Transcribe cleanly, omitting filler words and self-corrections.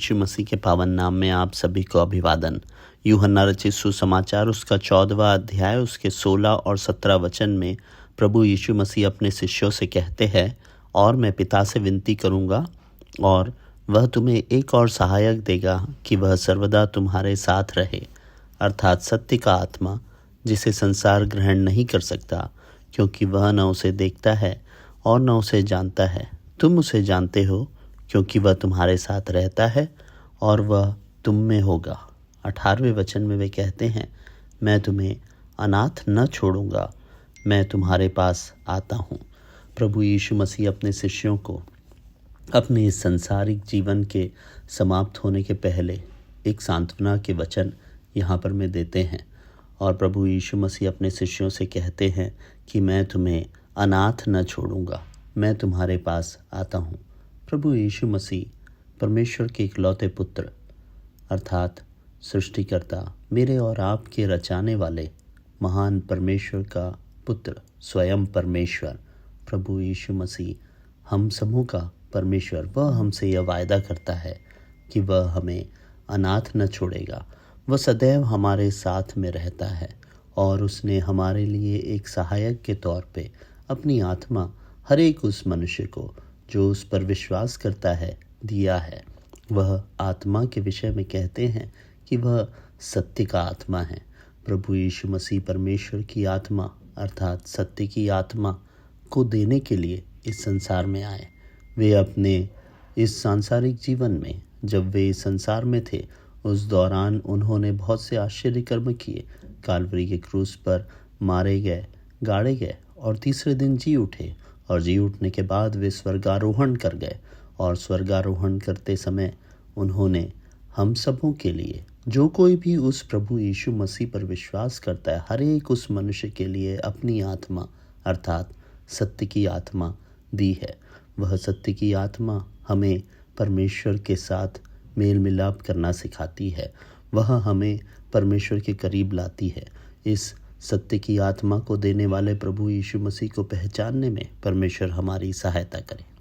यीशु मसीह के पावन नाम में आप सभी को अभिवादन। यूहन्ना रचित सुसमाचार उसका 14वां अध्याय उसके 16 और 17 वचन में प्रभु यीशु मसीह अपने शिष्यों से कहते हैं, और मैं पिता से विनती करूंगा और वह तुम्हें एक और सहायक देगा कि वह सर्वदा तुम्हारे साथ रहे, अर्थात सत्य का आत्मा, जिसे संसार ग्रहण नहीं कर सकता, क्योंकि वह न उसे देखता है और न उसे जानता है। तुम उसे जानते हो क्योंकि वह तुम्हारे साथ रहता है और वह तुम में होगा। 18वें वचन में वे कहते हैं, मैं तुम्हें अनाथ न छोड़ूंगा, मैं तुम्हारे पास आता हूँ। प्रभु यीशु मसीह अपने शिष्यों को अपने इस सांसारिक जीवन के समाप्त होने के पहले एक सांत्वना के वचन यहाँ पर में देते हैं, और प्रभु यीशु मसीह अपने शिष्यों से कहते हैं कि मैं तुम्हें अनाथ न छोड़ूंगा, मैं तुम्हारे पास आता हूँ। प्रभु यीशु मसीह परमेश्वर के इकलौते पुत्र अर्थात सृष्टिकर्ता, मेरे और आपके रचाने वाले महान परमेश्वर का पुत्र, स्वयं परमेश्वर प्रभु यीशु मसीह हम सबों का परमेश्वर, वह हमसे यह वायदा करता है कि वह हमें अनाथ न छोड़ेगा। वह सदैव हमारे साथ में रहता है और उसने हमारे लिए एक सहायक के तौर पे अपनी आत्मा हर एक उस मनुष्य को जो उस पर विश्वास करता है दिया है। वह आत्मा के विषय में कहते हैं कि वह सत्य का आत्मा है। प्रभु यीशु मसीह परमेश्वर की आत्मा अर्थात सत्य की आत्मा को देने के लिए इस संसार में आए। वे अपने इस सांसारिक जीवन में, जब वे इस संसार में थे, उस दौरान उन्होंने बहुत से आश्चर्य कर्म किए। काल्वरी के क्रूस पर मारे गए, गाड़े गए और तीसरे दिन जी उठे, और जी उठने के बाद वे स्वर्गारोहण कर गए, और स्वर्गारोहण करते समय उन्होंने हम सबों के लिए, जो कोई भी उस प्रभु यीशु मसीह पर विश्वास करता है, हर एक उस मनुष्य के लिए अपनी आत्मा अर्थात सत्य की आत्मा दी है। वह सत्य की आत्मा हमें परमेश्वर के साथ मेल मिलाप करना सिखाती है, वह हमें परमेश्वर के करीब लाती है। इस सत्य की आत्मा को देने वाले प्रभु यीशु मसीह को पहचानने में परमेश्वर हमारी सहायता करे।